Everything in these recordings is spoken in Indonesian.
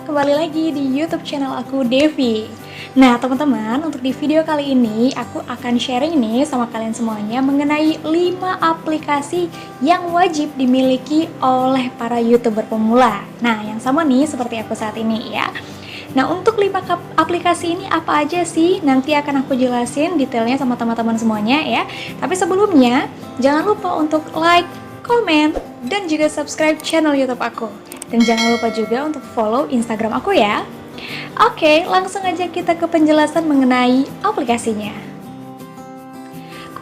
kembali lagi di YouTube channel aku, Devi. Nah, teman-teman, untuk di video kali ini aku akan sharing nih sama kalian semuanya mengenai 5 aplikasi yang wajib dimiliki oleh para YouTuber pemula. Nah, yang sama nih seperti aku saat ini ya. Nah, untuk 5 aplikasi ini apa aja sih? Nanti akan aku jelasin detailnya sama teman-teman semuanya ya. Tapi sebelumnya, jangan lupa untuk like, komen, dan juga subscribe channel YouTube aku. Dan jangan lupa juga untuk follow Instagram aku ya. Oke, langsung aja kita ke penjelasan mengenai aplikasinya.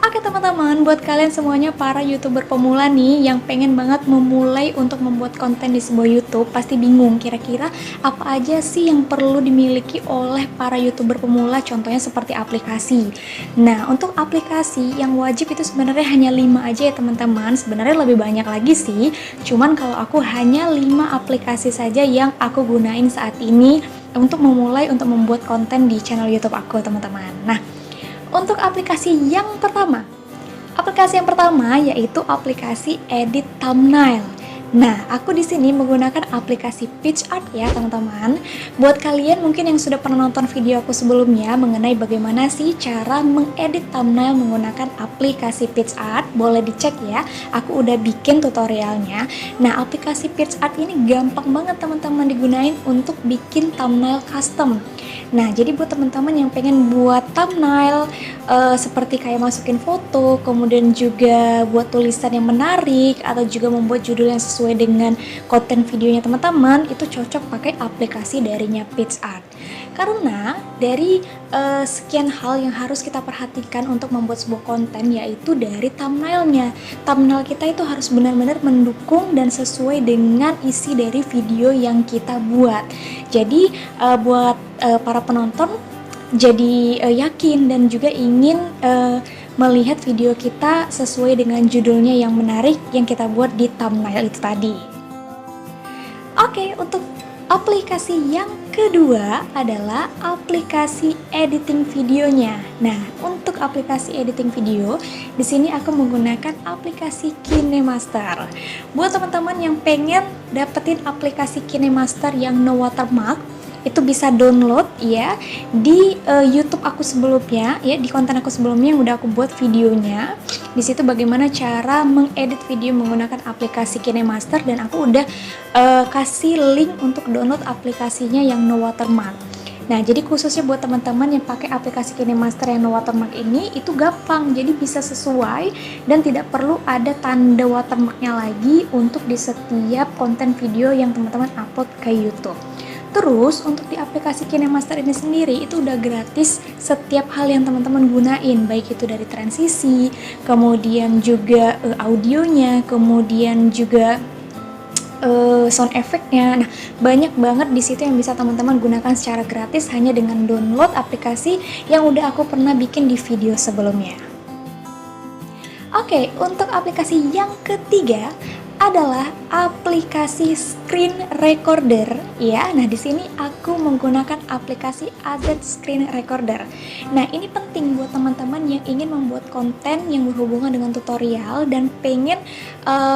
Oke teman-teman, buat kalian semuanya para YouTuber pemula nih yang pengen banget memulai untuk membuat konten di sebuah YouTube, pasti bingung kira-kira apa aja sih yang perlu dimiliki oleh para YouTuber pemula, contohnya seperti aplikasi. Nah, untuk aplikasi yang wajib itu sebenarnya hanya 5 aja ya teman-teman. Sebenarnya lebih banyak lagi sih, cuman kalau aku hanya 5 aplikasi saja yang aku gunain saat ini untuk memulai untuk membuat konten di channel YouTube aku teman-teman. Nah, untuk aplikasi yang pertama yaitu aplikasi edit thumbnail. Nah, aku di sini menggunakan aplikasi PicsArt ya teman-teman. Buat kalian mungkin yang sudah pernah nonton video aku sebelumnya mengenai bagaimana sih cara mengedit thumbnail menggunakan aplikasi PicsArt, boleh dicek ya. Aku udah bikin tutorialnya. Nah, aplikasi PicsArt ini gampang banget teman-teman digunain untuk bikin thumbnail custom. Nah, jadi buat teman-teman yang pengen buat thumbnail seperti kayak masukin foto, kemudian juga buat tulisan yang menarik, atau juga membuat judul yang sesuai dengan konten videonya teman-teman, itu cocok pakai aplikasi darinya PicsArt. Karena dari sekian hal yang harus kita perhatikan untuk membuat sebuah konten, yaitu dari thumbnailnya. Thumbnail kita itu harus benar-benar mendukung dan sesuai dengan isi dari video yang kita buat. Jadi buat para penonton jadi yakin dan juga ingin melihat video kita sesuai dengan judulnya yang menarik yang kita buat di thumbnail itu tadi. Oke, untuk aplikasi yang kedua adalah aplikasi editing videonya. Nah, untuk aplikasi editing video, di sini aku menggunakan aplikasi KineMaster. Buat teman-teman yang pengen dapetin aplikasi KineMaster yang no watermark, itu bisa download ya di YouTube aku sebelumnya ya, di konten aku sebelumnya yang udah aku buat videonya. Di situ bagaimana cara mengedit video menggunakan aplikasi KineMaster, dan aku udah kasih link untuk download aplikasinya yang no watermark. Nah, jadi khususnya buat teman-teman yang pakai aplikasi KineMaster yang no watermark ini, itu gampang, jadi bisa sesuai dan tidak perlu ada tanda watermarknya lagi untuk di setiap konten video yang teman-teman upload ke YouTube. Terus untuk di aplikasi KineMaster ini sendiri itu udah gratis setiap hal yang teman-teman gunain, baik itu dari transisi, kemudian juga audionya, kemudian juga sound effect-nya. Nah, banyak banget di situ yang bisa teman-teman gunakan secara gratis hanya dengan download aplikasi yang udah aku pernah bikin di video sebelumnya. Oke, untuk aplikasi yang ketiga adalah aplikasi screen recorder ya. Nah, di sini aku menggunakan aplikasi AZ Screen Recorder. Nah, ini penting buat teman-teman yang ingin membuat konten yang berhubungan dengan tutorial dan pengen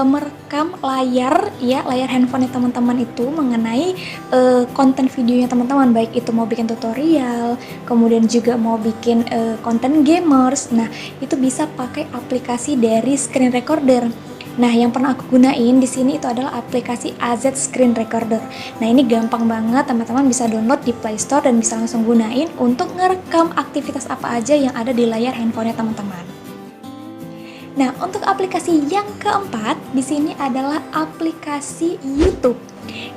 merekam layar ya, layar handphone teman-teman itu mengenai konten videonya teman-teman, baik itu mau bikin tutorial, kemudian juga mau bikin konten gamers. Nah, itu bisa pakai aplikasi dari screen recorder. Nah, yang pernah aku gunain di sini itu adalah aplikasi AZ Screen Recorder. Nah, ini gampang banget, teman-teman bisa download di Play Store dan bisa langsung gunain untuk ngerekam aktivitas apa aja yang ada di layar handphonenya teman-teman. Nah, untuk aplikasi yang keempat di sini adalah aplikasi YouTube,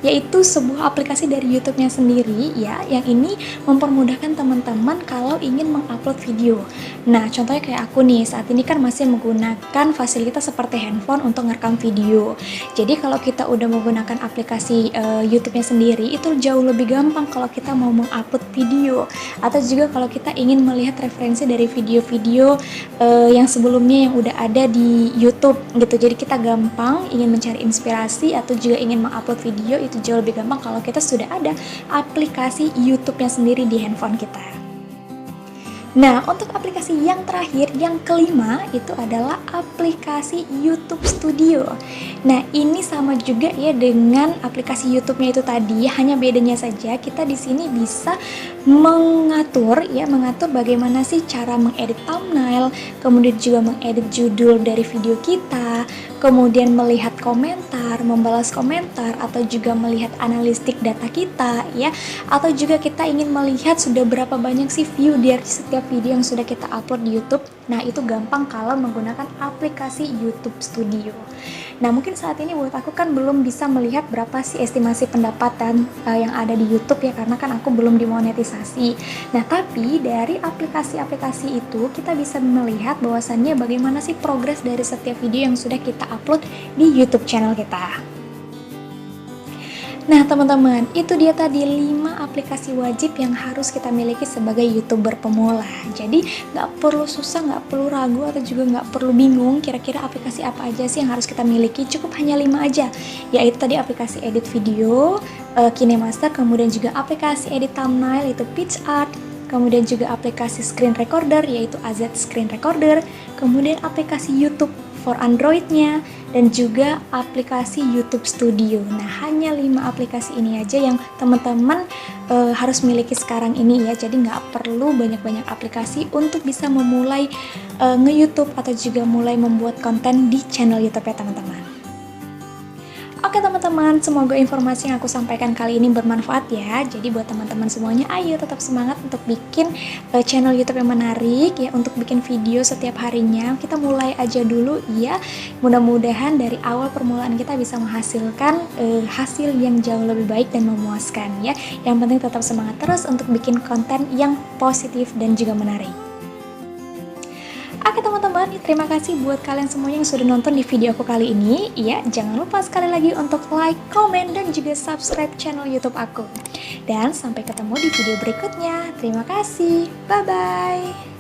yaitu sebuah aplikasi dari YouTube-nya sendiri ya, yang ini mempermudahkan teman-teman kalau ingin mengupload video. Nah, contohnya kayak aku nih, saat ini kan masih menggunakan fasilitas seperti handphone untuk ngerekam video. Jadi kalau kita udah menggunakan aplikasi YouTube-nya sendiri, itu jauh lebih gampang kalau kita mau mengupload video, atau juga kalau kita ingin melihat referensi dari video-video yang sebelumnya yang udah ada di YouTube gitu. Jadi kita gampang ingin mencari inspirasi atau juga ingin mengupload video, itu jauh lebih gampang kalau kita sudah ada aplikasi YouTube-nya sendiri di handphone kita. Nah, untuk aplikasi yang terakhir, yang kelima, itu adalah aplikasi YouTube Studio. Nah, ini sama juga ya dengan aplikasi YouTube-nya itu tadi, hanya bedanya saja kita di sini bisa mengatur bagaimana sih cara mengedit thumbnail, kemudian juga mengedit judul dari video kita, kemudian melihat komentar, membalas komentar, atau juga melihat analistik data kita ya, atau juga kita ingin melihat sudah berapa banyak sih view dari setiap video yang sudah kita upload di YouTube. Nah, itu gampang kalau menggunakan aplikasi YouTube Studio. Nah, mungkin saat ini buat aku kan belum bisa melihat berapa sih estimasi pendapatan yang ada di YouTube ya, karena kan aku belum dimonetisasi. Nah, tapi dari aplikasi-aplikasi itu kita bisa melihat bahwasannya bagaimana sih progres dari setiap video yang sudah kita upload di YouTube channel kita. Nah, teman-teman, itu dia tadi 5 aplikasi wajib yang harus kita miliki sebagai YouTuber pemula. Jadi, nggak perlu susah, nggak perlu ragu, atau juga nggak perlu bingung kira-kira aplikasi apa aja sih yang harus kita miliki. Cukup hanya 5 aja, yaitu tadi aplikasi edit video, KineMaster, kemudian juga aplikasi edit thumbnail, yaitu PicsArt, kemudian juga aplikasi screen recorder, yaitu AZ Screen Recorder, kemudian aplikasi YouTube for Android-nya, dan juga aplikasi YouTube Studio. Nah, hanya 5 aplikasi ini aja yang teman-teman harus miliki sekarang ini ya. Jadi nggak perlu banyak-banyak aplikasi untuk bisa memulai nge-YouTube atau juga mulai membuat konten di channel YouTube ya teman-teman. Oke teman-teman, semoga informasi yang aku sampaikan kali ini bermanfaat ya. Jadi buat teman-teman semuanya, ayo tetap semangat untuk bikin channel YouTube yang menarik ya, untuk bikin video setiap harinya. Kita mulai aja dulu ya. Mudah-mudahan dari awal permulaan kita bisa menghasilkan hasil yang jauh lebih baik dan memuaskan ya. Yang penting tetap semangat terus untuk bikin konten yang positif dan juga menarik. Oke teman-teman, terima kasih buat kalian semuanya yang sudah nonton di video aku kali ini. Ya, jangan lupa sekali lagi untuk like, komen, dan juga subscribe channel YouTube aku. Dan sampai ketemu di video berikutnya. Terima kasih. Bye-bye.